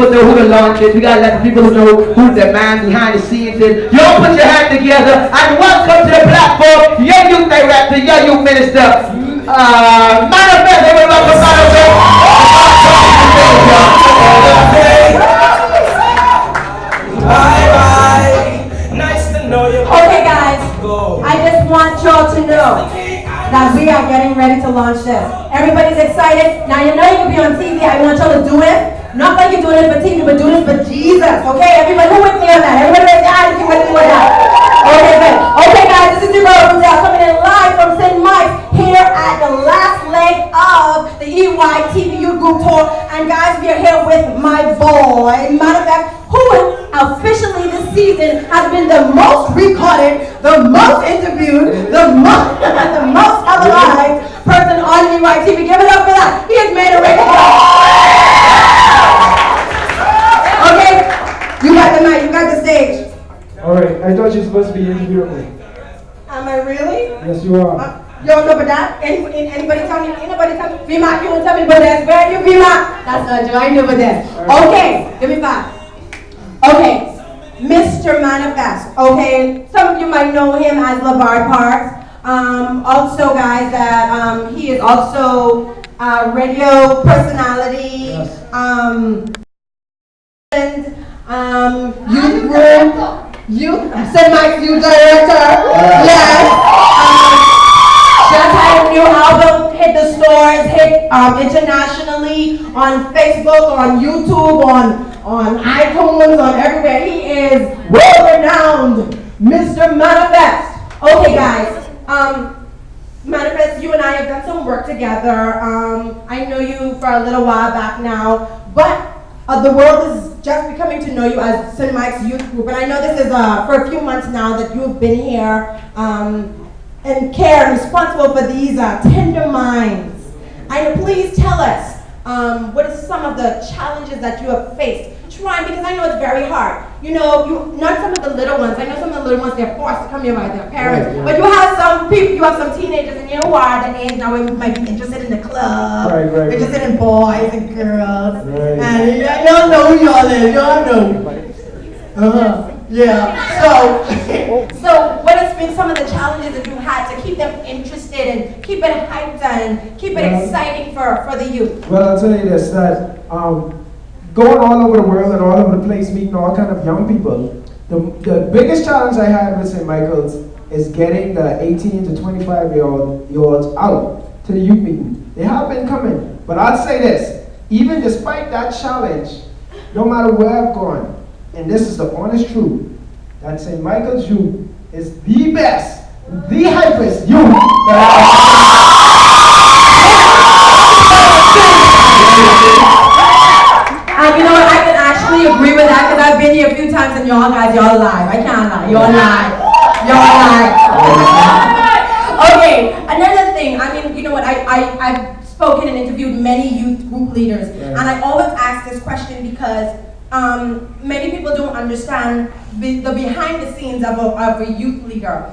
people know who the launch is. We gotta let the people know who the man behind the scenes is. Y'all put your hand together and welcome to the platform, your youth director, your youth minister, Manifest. Everybody welcome Manifest. Bye. Nice to know you. Okay, guys. I just want y'all to know that we are getting ready to launch this. Everybody's excited. Now you know you can be on TV. I want y'all to do it. Not like you're doing it for TV, but doing it for Jesus. Okay, everybody, who with me on that? Everybody raise your hands if you with me on that. Okay, good. Okay, guys, this is your girl coming in live from St. Mike's here at the last leg of the EYTV Youth Group Tour. And guys, we are here with my boy, Manifest, who officially this season has been the most recorded, the most interviewed, the most televised person on EYTV. Give it up for that. He has made a record. Okay, you got the mic, you got the stage. Alright, I thought you were supposed to be interviewing me. Am I really? Yes, you are. You don't know about that? Anybody tell me? Anybody tell me? Vima, you won't tell me about that. Where are you, Vima? That's not true. I know about that. Okay, give me 5. Okay, Mr. Manifest. Okay, some of you might know him as LeVar Parks. Also, guys, that he is also a radio personality. Yes. Youth group, St. Mike's youth director. Yes. Just had a new album, hit the stores, hit internationally on Facebook, on YouTube, on iTunes, on everywhere. He is world-renowned, Mr. Manifest. Okay, guys. Manifest, you and I have done some work together. I know you for a little while back now, but the world is just becoming to know you as St. Mike's Youth Group. And I know this is for a few months now that you've been here and care and responsible for these tender minds. And please tell us, what are some of the challenges that you have faced? Trying, because I know it's very hard. You know, not some of the little ones. I know some of the little ones, they're forced to come here by their parents. Right, yeah. But you have some people, you have some teenagers in your ward that age now we might be interested in the club. Right, interested in boys and girls. Right. And y'all know who y'all is. Y'all know. Yeah. So what has been some of the challenges that you had to keep them interested and keep it hyped and keep it exciting for the youth? Well, I'll tell you this, that going all over the world and all over the place, meeting all kind of young people, the biggest challenge I had with St. Michael's is getting the 18 to 25-year-olds out to the youth meeting. They have been coming, but I'll say this, even despite that challenge, no matter where I've gone, and this is the honest truth, that St. Michael's youth is the best, the hypest youth that you know what, I can actually agree with that because I've been here a few times and y'all guys, y'all lie. I can't lie. Y'all lie. Okay, another thing, I mean, you know what, I've spoken and interviewed many youth group leaders, and I always ask this question because many people don't understand the behind the scenes of a youth leader.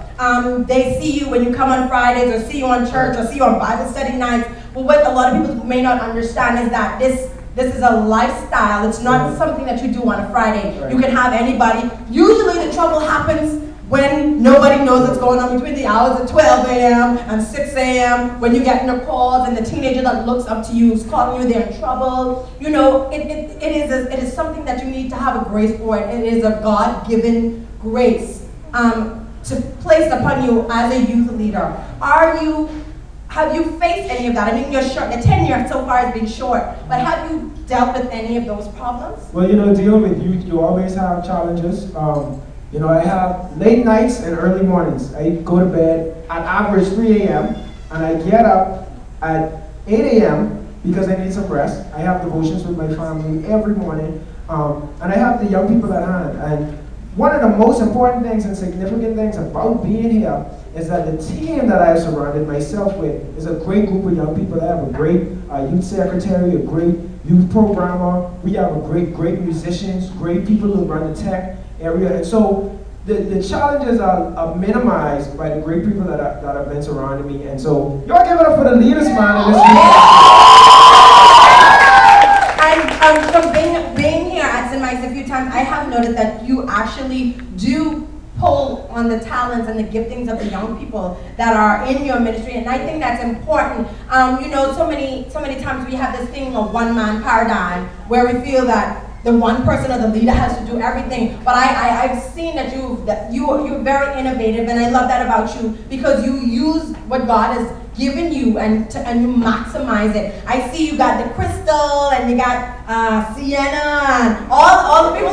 They see you when you come on Fridays, or see you on church, or see you on Bible study nights. But what a lot of people may not understand is that this is a lifestyle. It's not something that you do on a Friday. Right. You can have anybody. Usually the trouble happens when nobody knows what's going on between the hours of 12 a.m. and 6 a.m. when you get the calls and the teenager that looks up to you is calling you, they're in trouble. You know, it is something that you need to have a grace for. It is a God-given grace to place upon you as a youth leader. Have you faced any of that? I mean, you're short, the tenure so far has been short, but have you dealt with any of those problems? Well, you know, dealing with youth, you always have challenges. You know, I have late nights and early mornings. I go to bed at average 3 a.m. and I get up at 8 a.m. because I need some rest. I have devotions with my family every morning, and I have the young people at hand. And one of the most important things and significant things about being here is that the team that I've surrounded myself with is a great group of young people. I have a great youth secretary, a great youth programmer. We have a great musicians, great people who run the tech area. And so the challenges are minimized by the great people that have been surrounding me. And so y'all give it up for the leaders, man. In this and from being here, and the giftings of the young people that are in your ministry, and I think that's important. You know, so many times we have this thing of one-man paradigm where we feel that the one person or the leader has to do everything. But I've seen that you're very innovative, and I love that about you, because you use what God has given you and you maximize it. I see you got the Crystal, and you got Sienna, and all the people.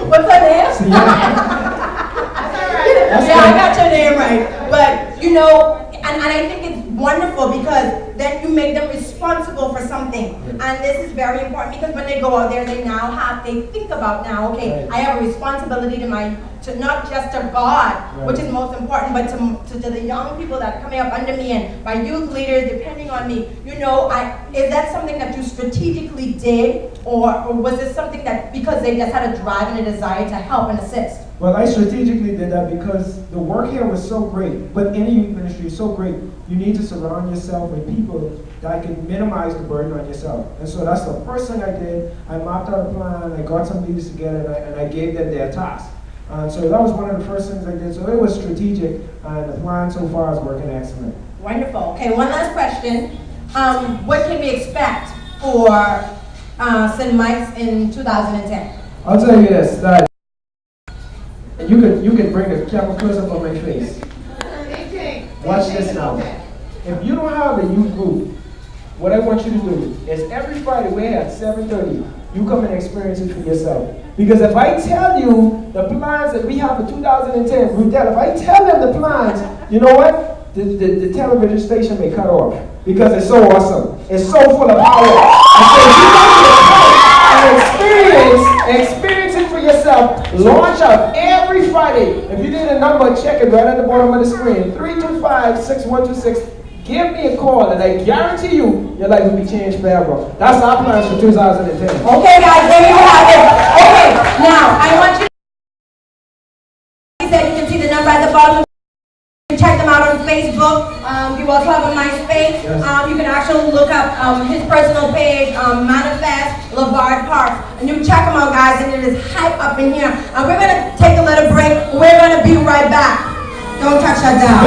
What's her name? Sienna. Yeah, I got your name right. But you know, and I think it's wonderful, because then you make them responsible for something. And this is very important, because when they go out there, they think about now, okay, I have a responsibility to not just to God, which is most important, but to the young people that are coming up under me, and my youth leaders depending on me. You know, is that something that you strategically did, or was this something that because they just had a drive and a desire to help and assist? Well, I strategically did that because the work here was so great, but any youth ministry is so great. You need to surround yourself with people that can minimize the burden on yourself. And so that's the first thing I did. I mapped out a plan, I got some leaders together, and I gave them their task. And so that was one of the first things I did. So it was strategic, and the plan so far is working excellent. Wonderful. Okay, one last question. What can we expect for St. Mike's in 2010? I'll tell you this, that you can bring the camera close up on my face. Watch this now. If you don't have a youth group, what I want you to do is every Friday we're at 7:30, you come and experience it for yourself. Because if I tell you the plans that we have for 2010, if I tell them the plans, you know what? The television station may cut off, because it's so awesome. It's so full of power. And so you want to experience it for yourself. Launch out every Friday. If you need a number, check it right at the bottom of the screen. 325-6126. Give me a call, and I guarantee you, your life will be changed forever. That's our plans for 2010. Okay, guys, there you have it. Okay, now I want you to you can see the number at the bottom. You can check them out on Facebook. You also have a MySpace. Yes. You can actually look up his personal page, Manifest Lavard Parks, and you check them out, guys. And it is hype up in here. We're gonna take a little break. We're gonna be right back. Don't touch that down.